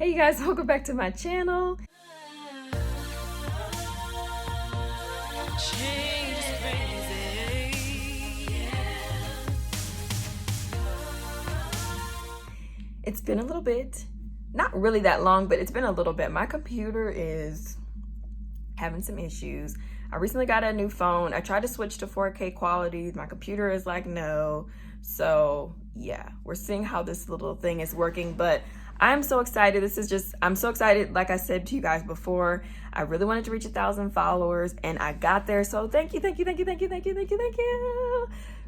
Hey you guys, welcome back to my channel. Change is crazy. It's been a little bit, not really that long, but it's been a little bit. My computer is having some issues. I recently got a new phone. I tried to switch to 4K quality. My computer is like, no. So yeah, we're seeing how this little thing is working, but I'm so excited. I'm so excited. Like I said to you guys before, I really wanted to reach 1,000 followers and I got there. So thank you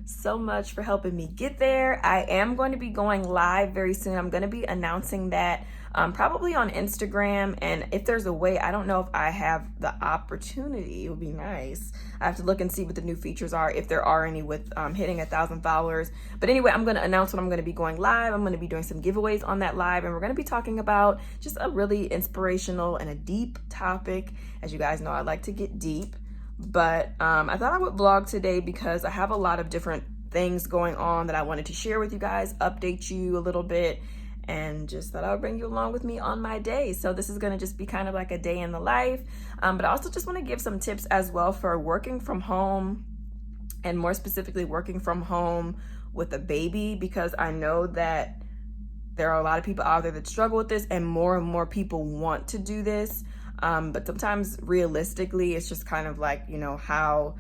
so much for helping me get there. I am going to be going live very soon. I'm going to be announcing that probably on Instagram. And if there's a way, I don't know if I have the opportunity, it would be nice. I have to look and see what the new features are, if there are any with hitting 1,000 followers. But anyway, I'm going to announce when I'm going to be going live. I'm going to be doing some giveaways on that live, and we're going to be talking about just a really inspirational and a deep topic. As you guys know, I like to get deep, but I thought I would vlog today because I have a lot of different things going on that I wanted to share with you guys, update you a little bit, and just thought I would bring you along with me on my day. So this is going to just be kind of like a day in the life, but I also just want to give some tips as well for working from home, and more specifically working from home with a baby, because I know that there are a lot of people out there that struggle with this, and more people want to do this, but sometimes realistically it's just kind of like, you know, how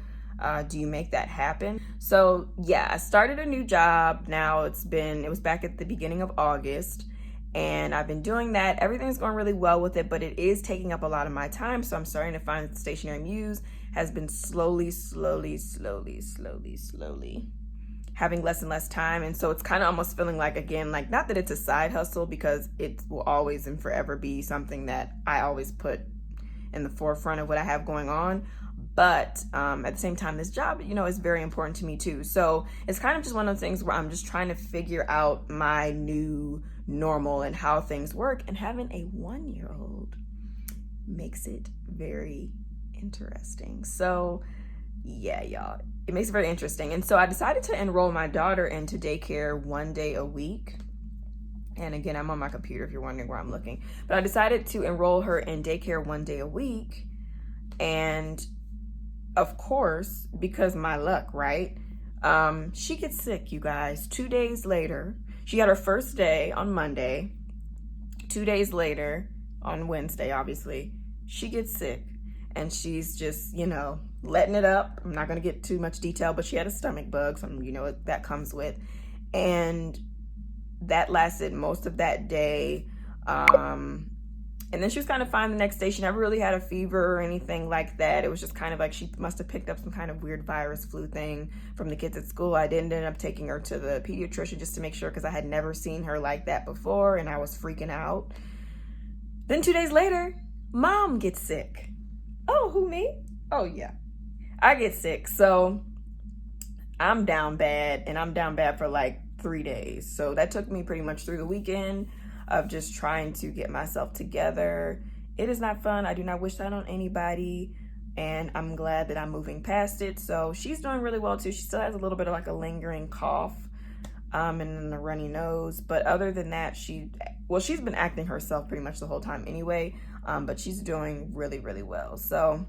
do you make that happen? So yeah, I started a new job now. It was back at the beginning of August, and I've been doing that. Everything's going really well with it, but it is taking up a lot of my time. So I'm starting to find that Stationery Muse has been slowly having less and less time. And so it's kind of almost feeling like, again, like, not that it's a side hustle, because it will always and forever be something that I always put in the forefront of what I have going on. But at the same time, this job, you know, is very important to me too. So it's kind of just one of those things where I'm just trying to figure out my new normal and how things work. And having a 1-year-old makes it very interesting. So yeah, y'all, it makes it very interesting. And so I decided to enroll my daughter into daycare 1 day a week. And again, I'm on my computer if you're wondering where I'm looking. But I decided to enroll her in daycare 1 day a week. And of course, because my luck, right? She gets sick, you guys. 2 days later, she had her first day on Monday. 2 days later, on Wednesday, obviously, she gets sick. And she's just, you know, letting it up. I'm not going to get too much detail, but she had a stomach bug, so you know what that comes with. And that lasted most of that day. And then she was kind of fine the next day. She never really had a fever or anything like that. It was just kind of like she must have picked up some kind of weird virus flu thing from the kids at school. I didn't end up taking her to the pediatrician just to make sure, because I had never seen her like that before and I was freaking out. Then 2 days later, Mom gets sick. Oh, who, me? Oh yeah, I get sick. So I'm down bad, and I'm down bad for like 3 days. So that took me pretty much through the weekend of just trying to get myself together. It is not fun. I do not wish that on anybody, and I'm glad that I'm moving past it. So she's doing really well too. She still has a little bit of like a lingering cough and then a runny nose, but other than that, she's been acting herself pretty much the whole time anyway, but she's doing really well. So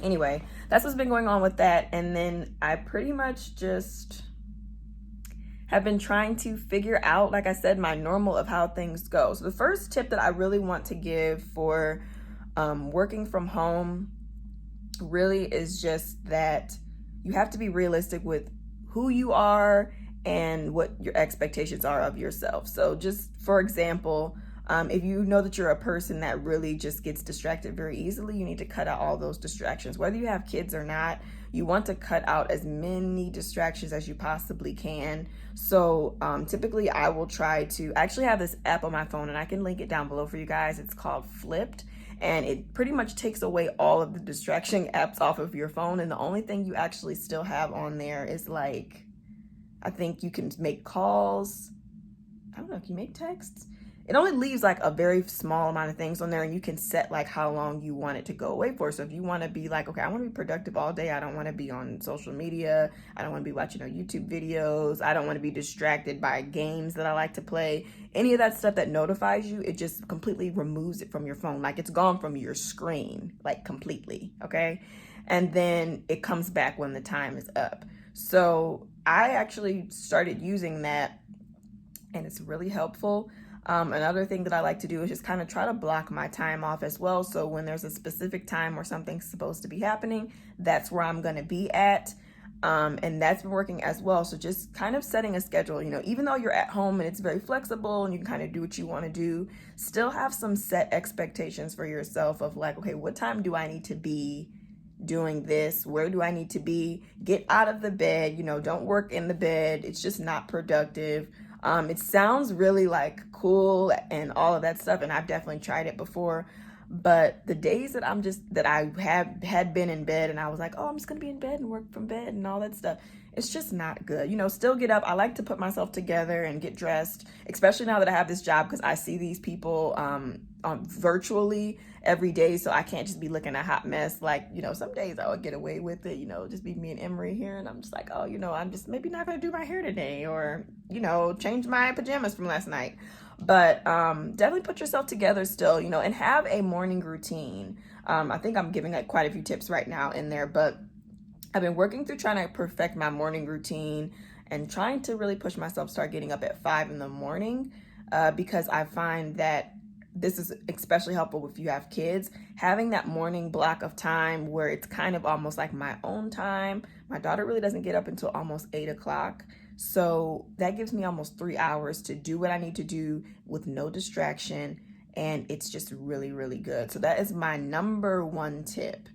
anyway, that's what's been going on with that. And then I pretty much just have been trying to figure out, like I said, my normal of how things go. So the first tip that I really want to give for working from home really is just that you have to be realistic with who you are and what your expectations are of yourself. So just for example, if you know that you're a person that really just gets distracted very easily, you need to cut out all those distractions. Whether you have kids or not, you want to cut out as many distractions as you possibly can. So typically I will try to actually have this app on my phone, and I can link it down below for you guys. It's called Flipped, and it pretty much takes away all of the distraction apps off of your phone. And the only thing you actually still have on there is, like, I think you can make calls. I don't know if you make texts. it only leaves like a very small amount of things on there, and you can set like how long you want it to go away for. So if you want to be like, okay, I want to be productive all day, I don't want to be on social media, I don't want to be watching YouTube videos, I don't want to be distracted by games that I like to play, any of that stuff that notifies you, it just completely removes it from your phone. Like it's gone from your screen, like completely, okay? And then it comes back when the time is up. So I actually started using that, and it's really helpful. Another thing that I like to do is just kind of try to block my time off as well. So when there's a specific time where something's supposed to be happening, that's where I'm going to be at. And that's been working as well. So just kind of setting a schedule, you know, even though you're at home and it's very flexible and you can kind of do what you want to do, still have some set expectations for yourself of like, okay, what time do I need to be doing this? Where do I need to be? Get out of the bed, you know, don't work in the bed. It's just not productive. It sounds really like cool and all of that stuff, and I've definitely tried it before, but the days that I had been in bed and I was like, oh, I'm just gonna be in bed and work from bed and all that stuff, it's just not good. You know, still get up. I like to put myself together and get dressed, especially now that I have this job, because I see these people virtually every day, so I can't just be looking a hot mess. Like, you know, some days I would get away with it, you know, just be me and Emery here, and I'm just like, oh, you know, I'm just maybe not gonna do my hair today, or, you know, change my pajamas from last night. But definitely put yourself together still, you know, and have a morning routine. I think I'm giving like quite a few tips right now in there, but I've been working through trying to perfect my morning routine and trying to really push myself, start getting up at 5 in the morning, because I find that this is especially helpful if you have kids, having that morning block of time where it's kind of almost like my own time. My daughter really doesn't get up until almost 8 o'clock. So that gives me almost 3 hours to do what I need to do with no distraction. And it's just really, really good. So that is my number one tip,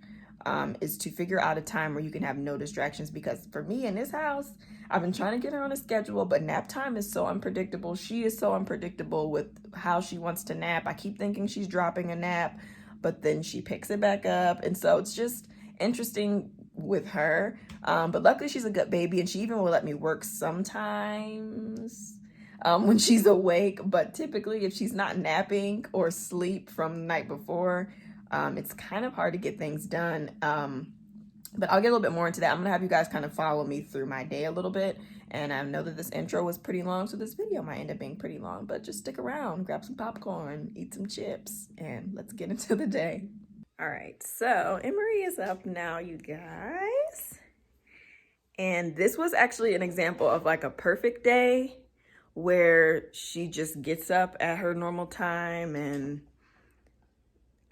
is to figure out a time where you can have no distractions. Because for me in this house, I've been trying to get her on a schedule, but nap time is so unpredictable. She is so unpredictable with how she wants to nap. I keep thinking she's dropping a nap, but then she picks it back up. And so it's just interesting with her. But luckily she's a good baby, and she even will let me work sometimes when she's awake. But typically if she's not napping or asleep from the night before, it's kind of hard to get things done. But I'll get a little bit more into that. I'm gonna have you guys kind of follow me through my day a little bit. And I know that this intro was pretty long, so this video might end up being pretty long, but just stick around, grab some popcorn, eat some chips, and let's get into the day. All right, so Emery is up now, you guys. And this was actually an example of like a perfect day where she just gets up at her normal time and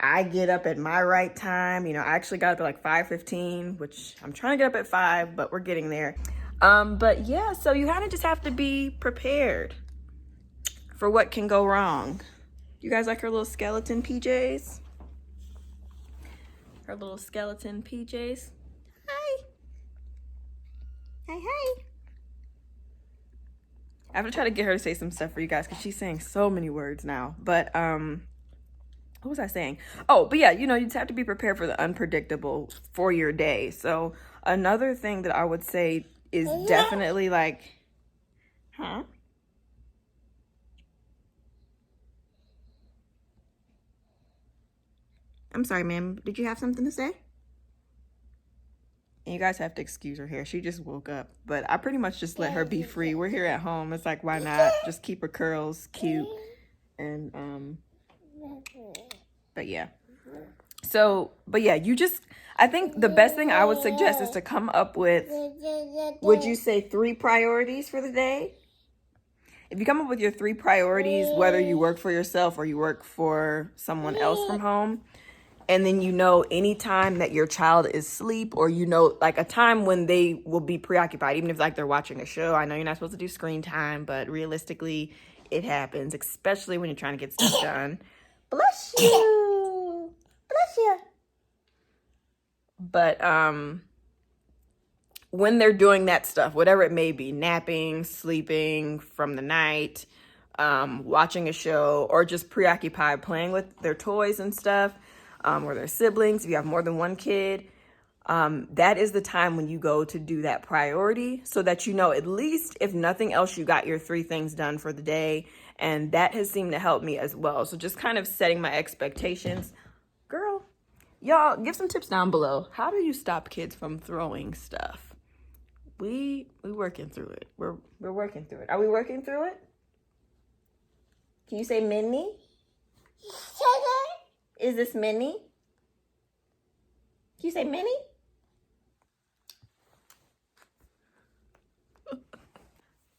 I get up at my right time. You know, I actually got up at like 5:15, which I'm trying to get up at 5, but we're getting there. But yeah, so you kind of just have to be prepared for what can go wrong. You guys like her little skeleton PJs? Her little skeleton PJs. Hi. Hi, hi. I have to try to get her to say some stuff for you guys because she's saying so many words now. But what was I saying? Oh, but yeah, you know, you just have to be prepared for the unpredictable for your day. So another thing that I would say is definitely like, huh? I'm sorry, ma'am. Did you have something to say? And you guys have to excuse her hair. She just woke up. But I pretty much just let her be free. We're here at home. It's like, why not? Just keep her curls cute. And, but yeah. So, but yeah, you just, I think the best thing I would suggest is to come up with, would you say 3 priorities for the day? If you come up with your 3 priorities, whether you work for yourself or you work for someone else from home, and then you know any time that your child is asleep, or you know like a time when they will be preoccupied, even if like they're watching a show. I know you're not supposed to do screen time, but realistically it happens, especially when you're trying to get stuff done. Bless you. Bless you. But when they're doing that stuff, whatever it may be, napping, sleeping from the night, watching a show, or just preoccupied playing with their toys and stuff, or their siblings, if you have more than one kid, that is the time when you go to do that priority, so that you know, at least if nothing else, you got your 3 things done for the day. And that has seemed to help me as well. So just kind of setting my expectations. Girl, y'all give some tips down below. How do you stop kids from throwing stuff? We working through it. We're working through it. Are we working through it? Can you say Minnie? Is this Minnie? Can you say Minnie?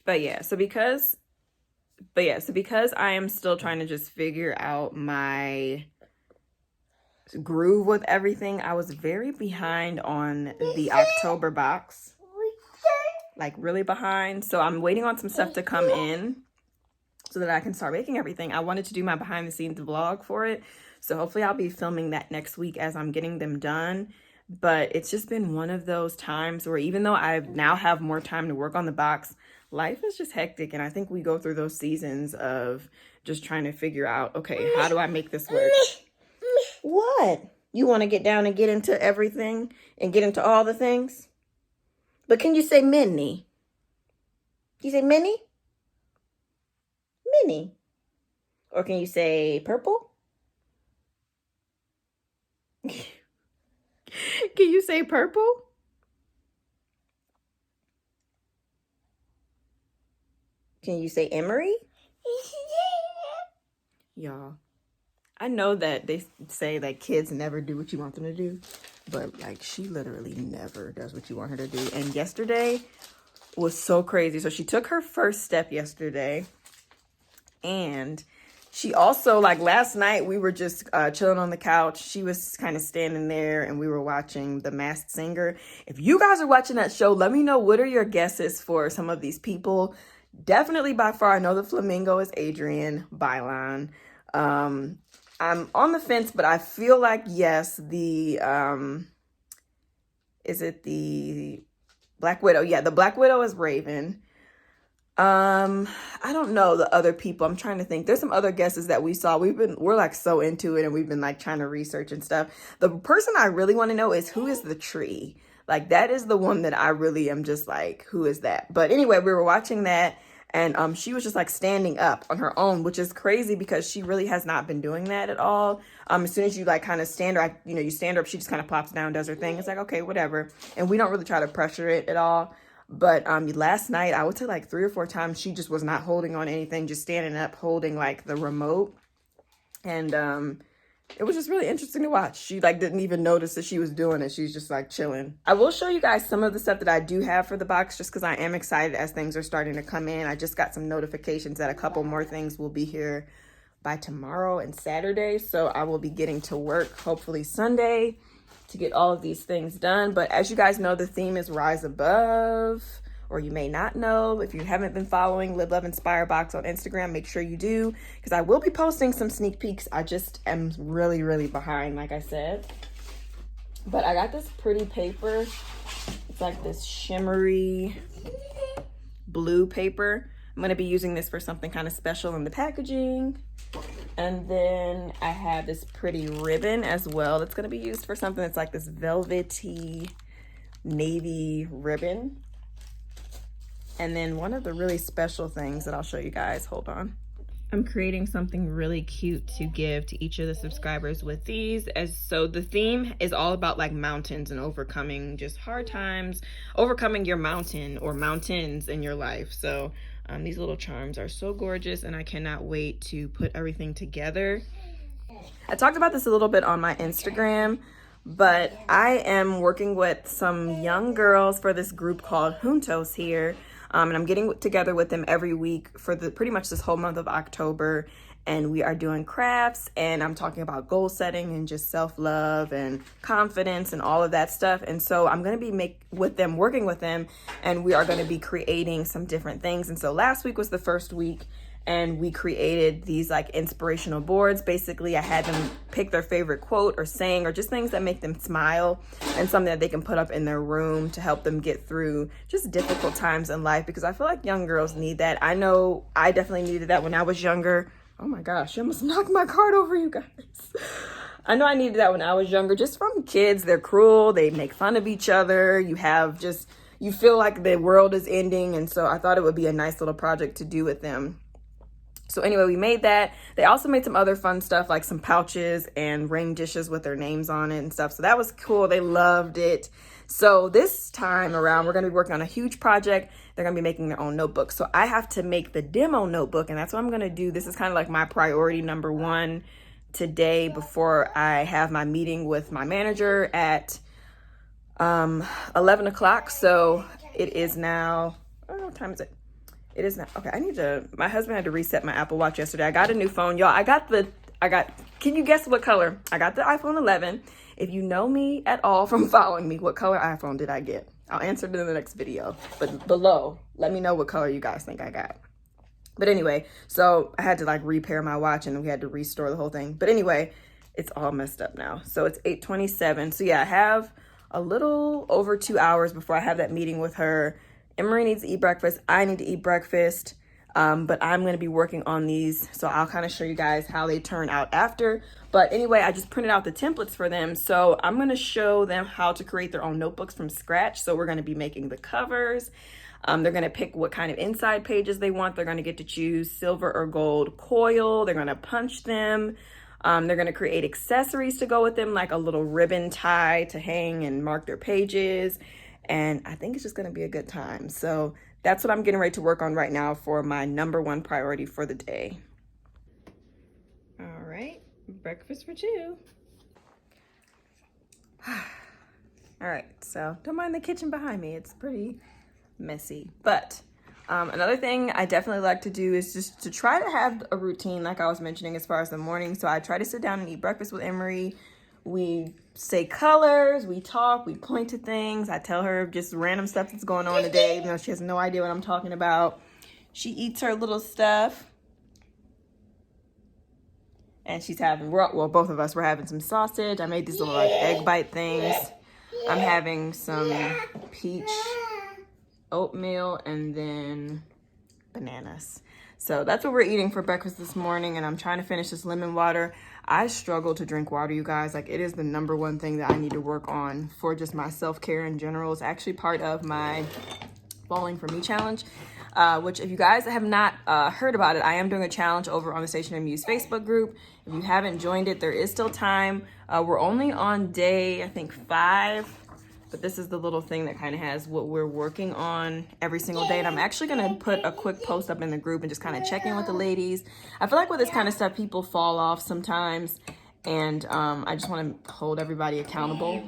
But yeah, so because I am still trying to just figure out my groove with everything, I was very behind on the October box. Like really behind. So I'm waiting on some stuff to come in so that I can start making everything. I wanted to do my behind the scenes vlog for it. So hopefully I'll be filming that next week as I'm getting them done. But it's just been one of those times where even though I now have more time to work on the box, life is just hectic. And I think we go through those seasons of just trying to figure out, okay, how do I make this work? What? You want to get down and get into everything and get into all the things? But can you say Minnie? Can you say Minnie? Minnie. Or can you say purple? Can you say purple? Can you say Emery? Y'all, I know that they say that kids never do what you want them to do, but like she literally never does what you want her to do. And yesterday was so crazy. So she took her first step yesterday, and she also, like last night, we were just chilling on the couch. She was kind of standing there and we were watching The Masked Singer. If you guys are watching that show, let me know, what are your guesses for some of these people? Definitely by far, I know the flamingo is Adrian Bylon. I'm on the fence, but I feel like, yes, the, is it the Black Widow? Yeah, the Black Widow is Raven. I don't know the other people. I'm trying to think. There's some other guesses that we saw. We're like so into it, and we've been like trying to research and stuff. The person I really want to know is, who is the tree? Like that is the one that I really am just like, who is that? But anyway, we were watching that, and she was just like standing up on her own, which is crazy because she really has not been doing that at all. As soon as you like kind of stand her, you stand her up, she just kind of plops down, does her thing. It's like, okay, whatever. And we don't really try to pressure it at all. But last night, I would say like 3 or 4 times, she just was not holding on anything, just standing up, holding like the remote. And it was just really interesting to watch. She like didn't even notice that she was doing it. She's just like chilling. I will show you guys some of the stuff that I do have for the box, just because I am excited as things are starting to come in. I just got some notifications that a couple more things will be here by tomorrow and Saturday. So I will be getting to work hopefully Sunday to get all of these things done. But as you guys know, the theme is Rise Above, or you may not know. If you haven't been following Live, Love, Inspire Box on Instagram, make sure you do, because I will be posting some sneak peeks. I just am really, really behind, like I said. But I got this pretty paper. It's like this shimmery blue paper. I'm going to be using this for something kind of special in the packaging. And then I have this pretty ribbon as well that's going to be used for something that's like this velvety navy ribbon. And then one of the really special things that I'll show you guys, hold on. I'm creating something really cute to give to each of the subscribers with these. So the theme is all about like mountains and overcoming just hard times, overcoming your mountain or mountains in your life. So these little charms are so gorgeous, and I cannot wait to put everything together. I talked about this a little bit on my Instagram, but I am working with some young girls for this group called Juntos here. And I'm getting together with them every week for pretty much this whole month of October. And we are doing crafts, and I'm talking about goal setting and just self-love and confidence and all of that stuff. And so I'm going to be working with them, and we are going to be creating some different things. And so last week was the first week, and we created these like inspirational boards. Basically, I had them pick their favorite quote or saying, or just things that make them smile, and something that they can put up in their room to help them get through just difficult times in life, because I feel like young girls need that. I know I definitely needed that when I was younger. Oh my gosh, I almost knocked my card over, you guys. I know I needed that when I was younger, just from kids. They're cruel, they make fun of each other, you feel like the world is ending, and so I thought it would be a nice little project to do with them. So anyway, we made that. They also made some other fun stuff like some pouches and ring dishes with their names on it and stuff. So that was cool. They loved it. So this time around, we're going to be working on a huge project. They're going to be making their own notebook. So I have to make the demo notebook, and that's what I'm going to do. This is kind of like my priority number one today before I have my meeting with my manager at 11 o'clock. So it is now, oh, what time is it? It is not, okay, my husband had to reset my Apple Watch yesterday. I got a new phone, y'all. Can you guess what color? I got the iPhone 11. If you know me at all from following me, what color iPhone did I get? I'll answer it in the next video. But below, let me know what color you guys think I got. But anyway, so I had to like repair my watch and we had to restore the whole thing. But anyway, it's all messed up now. So it's 8:27. So yeah, I have a little over 2 hours before I have that meeting with her. Emery needs to eat breakfast. I need to eat breakfast. But I'm going to be working on these. So I'll kind of show you guys how they turn out after. But anyway, I just printed out the templates for them. So I'm going to show them how to create their own notebooks from scratch. So we're going to be making the covers. They're going to pick what kind of inside pages they want. They're going to get to choose silver or gold coil. They're going to punch them. They're going to create accessories to go with them, like a little ribbon tie to hang and mark their pages. And I think it's just going to be a good time. So that's what I'm getting ready to work on right now for my number one priority for the day. All right, breakfast for two. All right, so don't mind the kitchen behind me. It's pretty messy. But another thing I definitely like to do is just to try to have a routine like I was mentioning as far as the morning. So I try to sit down and eat breakfast with Emery. We say colors, we talk, we point to things. I tell her just random stuff that's going on today, even though she has no idea what I'm talking about. She eats her little stuff. And she's having, well, both of us, we're having some sausage. I made these little like egg bite things. I'm having some peach oatmeal and then bananas. So that's what we're eating for breakfast this morning, and I'm trying to finish this lemon water. I struggle to drink water, you guys. Like, it is the number one thing that I need to work on for just my self-care in general. It's actually part of my Falling For Me challenge, which if you guys have not heard about it, I am doing a challenge over on the Stationery Muse Facebook group. If you haven't joined it, there is still time. We're only on day, I think, 5. But this is the little thing that kind of has what we're working on every single day. And I'm actually going to put a quick post up in the group and just kind of check in with the ladies. I feel like with this kind of stuff, people fall off sometimes. And I just want to hold everybody accountable.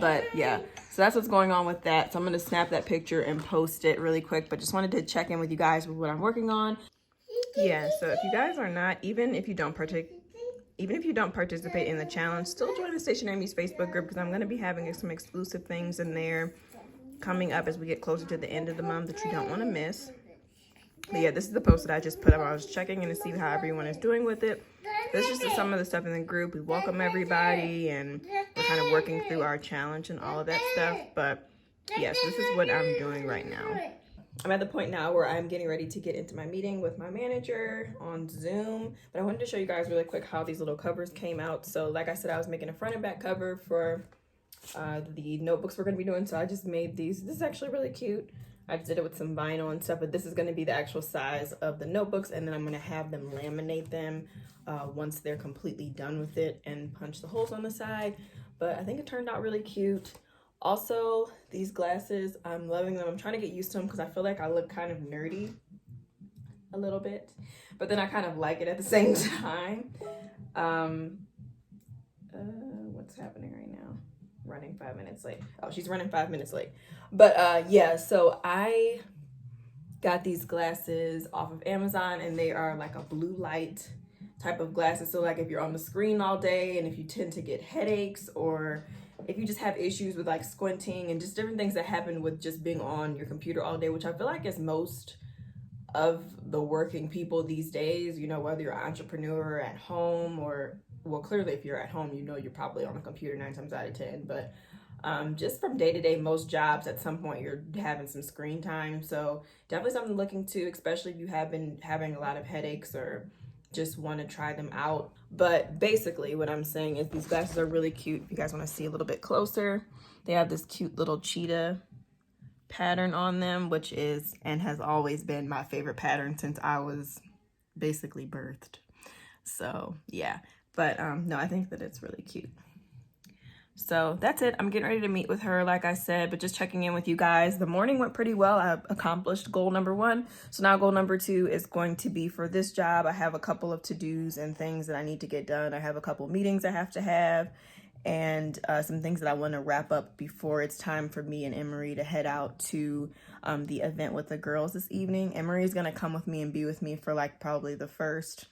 But yeah, so that's what's going on with that. So I'm going to snap that picture and post it really quick. But just wanted to check in with you guys with what I'm working on. Yeah, so if you guys are not, even if you don't participate in the challenge, still join the Stationery Muse Facebook group, because I'm going to be having some exclusive things in there coming up as we get closer to the end of the month that you don't want to miss. But yeah, this is the post that I just put up. I was checking in to see how everyone is doing with it. This is just some of the stuff in the group. We welcome everybody, and we're kind of working through our challenge and all of that stuff. But yes, this is what I'm doing right now. I'm at the point now where I'm getting ready to get into my meeting with my manager on Zoom. But I wanted to show you guys really quick how these little covers came out. So like I said, I was making a front and back cover for the notebooks we're going to be doing. So I just made these. This is actually really cute. I just did it with some vinyl and stuff, but this is going to be the actual size of the notebooks. And then I'm going to have them laminate them once they're completely done with it and punch the holes on the side. But I think it turned out really cute. Also, these glasses, I'm loving them. I'm trying to get used to them because I feel like I look kind of nerdy a little bit, but then I kind of like it at the same time. What's happening right now? Running 5 minutes late. Oh, she's running 5 minutes late. But yeah, so I got these glasses off of Amazon, and they are like a blue light type of glasses. So like if you're on the screen all day, and if you tend to get headaches, or if you just have issues with like squinting and just different things that happen with just being on your computer all day, which I feel like is most of the working people these days, you know, whether you're an entrepreneur or at home, or, well, clearly if you're at home, you know, you're probably on a computer 9 times out of 10, but just from day to day, most jobs at some point you're having some screen time. So definitely something to look into, especially if you have been having a lot of headaches or just want to try them out. But basically what I'm saying is these glasses are really cute. If you guys want to see a little bit closer, they have this cute little cheetah pattern on them, which is and has always been my favorite pattern since I was basically birthed. So yeah, but no, I think that it's really cute. So that's it. I'm getting ready to meet with her, like I said, but just checking in with you guys. The morning went pretty well. I accomplished goal number 1. So now goal number 2 is going to be for this job. I have a couple of to-dos and things that I need to get done. I have a couple meetings I have to have, and some things that I want to wrap up before it's time for me and Emery to head out to the event with the girls this evening. Emery is going to come with me and be with me for like probably the first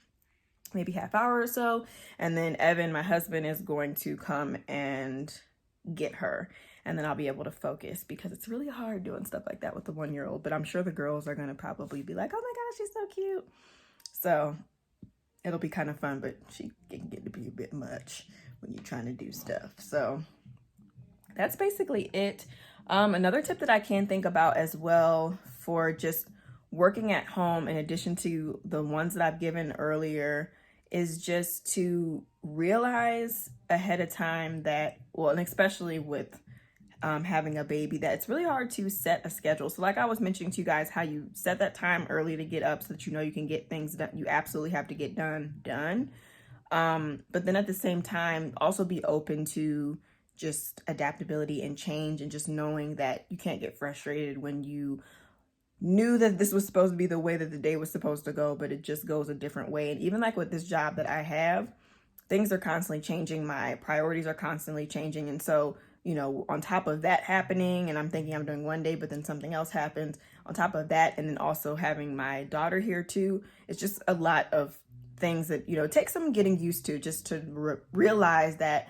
maybe half hour or so, and then Evan, my husband, is going to come and get her, and then I'll be able to focus, because it's really hard doing stuff like that with the 1-year-old. But I'm sure the girls are going to probably be like, oh my gosh, she's so cute. So it'll be kind of fun, but she can get to be a bit much when you're trying to do stuff. So that's basically it. Another tip that I can think about as well for just working at home, in addition to the ones that I've given earlier, is just to realize ahead of time that, well, and especially with having a baby, that it's really hard to set a schedule. So like I was mentioning to you guys, how you set that time early to get up so that you know you can get things that you absolutely have to get done. But then at the same time, also be open to just adaptability and change, and just knowing that you can't get frustrated when you knew that this was supposed to be the way that the day was supposed to go, but it just goes a different way. And even like with this job that I have, things are constantly changing. My priorities are constantly changing. And so, you know, on top of that happening, and I'm thinking I'm doing one day, but then something else happens on top of that. And then also having my daughter here too, it's just a lot of things that, you know, it takes some getting used to, just to realize that,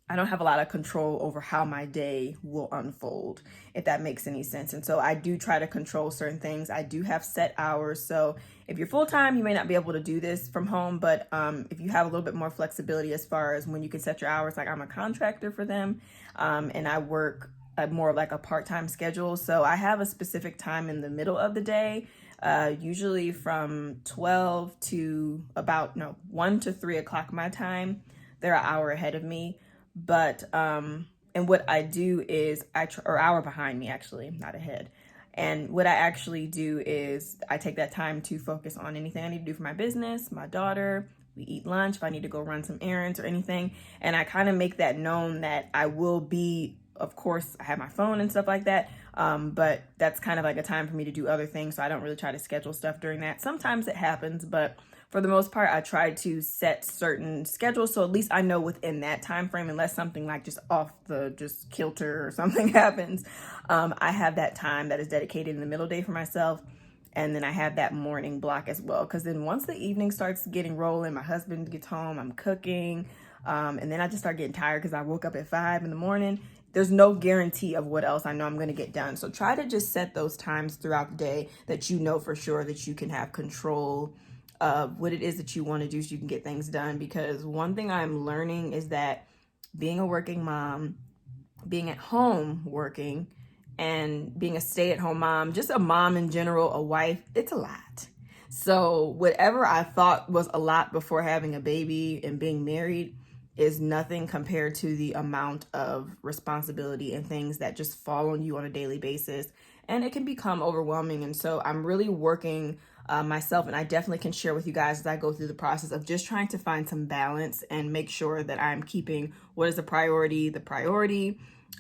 I don't have a lot of control over how my day will unfold, if that makes any sense. And so I do try to control certain things. I do have set hours. So if you're full-time, you may not be able to do this from home, but if you have a little bit more flexibility as far as when you can set your hours, like I'm a contractor for them, and I work more like a part-time schedule. So I have a specific time in the middle of the day, usually from 12 to about 1 to 3 o'clock my time. They're an hour ahead of me. But, and what I do is or hour behind me, actually, not ahead. And what I actually do is I take that time to focus on anything I need to do for my business, my daughter. We eat lunch if I need to go run some errands or anything. And I kind of make that known that I will be, of course, I have my phone and stuff like that. But that's kind of like a time for me to do other things. So I don't really try to schedule stuff during that. Sometimes it happens, but for the most part, I try to set certain schedules, so at least I know within that time frame, unless something like just off the kilter or something happens, I have that time that is dedicated in the middle day for myself. And then I have that morning block as well, because then once the evening starts getting rolling, my husband gets home, I'm cooking, and then I just start getting tired because I woke up at 5 in the morning. There's no guarantee of what else I know I'm going to get done. So try to just set those times throughout the day that you know for sure that you can have control of what it is that you want to do so you can get things done. Because one thing I'm learning is that being a working mom, being at home working, and being a stay-at-home mom, just a mom in general, a wife, it's a lot. So whatever I thought was a lot before having a baby and being married is nothing compared to the amount of responsibility and things that just fall on you on a daily basis. And it can become overwhelming. And so I'm really working myself, and I definitely can share with you guys as I go through the process of just trying to find some balance and make sure that I'm keeping what is the priority,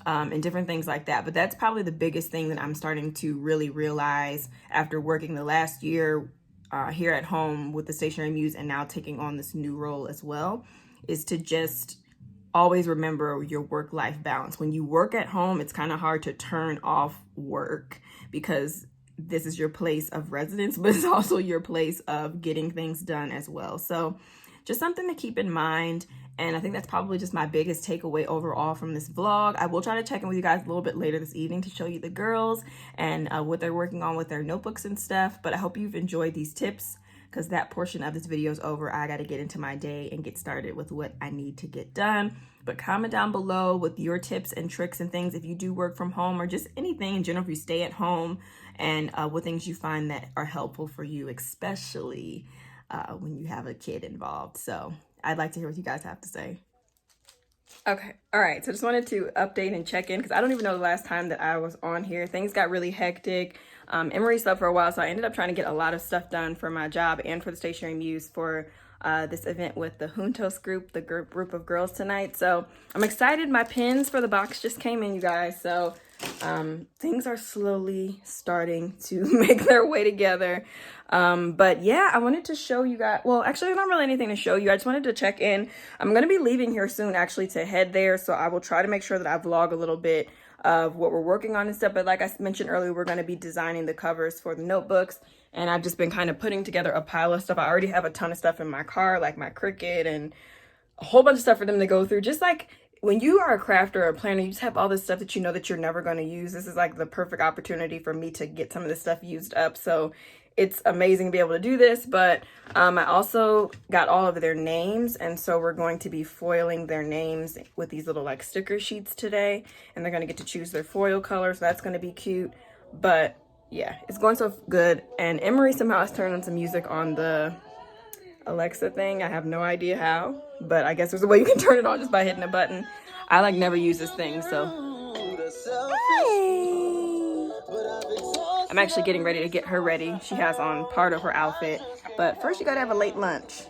and different things like that. But that's probably the biggest thing that I'm starting to really realize after working the last year here at home with the Stationery Muse, and now taking on this new role as well, is to just always remember your work-life balance. When you work at home, it's kind of hard to turn off work, because this is your place of residence, but it's also your place of getting things done as well. So just something to keep in mind. And I think that's probably just my biggest takeaway overall from this vlog. I will try to check in with you guys a little bit later this evening to show you the girls and what they're working on with their notebooks and stuff. But I hope you've enjoyed these tips, because that portion of this video is over. I got to get into my day and get started with what I need to get done. But comment down below with your tips and tricks and things if you do work from home, or just anything in general if you stay at home, and what things you find that are helpful for you, especially when you have a kid involved. So I'd like to hear what you guys have to say. Okay, all right, so just wanted to update and check in because I don't even know the last time that I was on here. Things got really hectic. Emery slept for a while, so I ended up trying to get a lot of stuff done for my job and for the Stationery Muse for this event with the Juntos group, the group of girls tonight. So I'm excited. My pins for the box just came in, you guys. So things are slowly starting to make their way together. But yeah, I wanted to show you guys, well, actually there's not really anything to show you. I just wanted to check in. I'm going to be leaving here soon actually to head there. So I will try to make sure that I vlog a little bit of what we're working on and stuff. But like I mentioned earlier, we're going to be designing the covers for the notebooks. And I've just been kind of putting together a pile of stuff. I already have a ton of stuff in my car, like my Cricut and a whole bunch of stuff for them to go through. Just like when you are a crafter or a planner, you just have all this stuff that you know that you're never going to use. This is like the perfect opportunity for me to get some of this stuff used up. So it's amazing to be able to do this. But I also got all of their names. And so we're going to be foiling their names with these little like sticker sheets today. And they're going to get to choose their foil color. So that's going to be cute. But yeah, it's going so good. And Emery somehow has turned on some music on the Alexa thing. I have no idea how, but I guess there's a way you can turn it on just by hitting a button. I like never use this thing, so hey. I'm actually getting ready to get her ready. She has on part of her outfit, but first you gotta have a late lunch.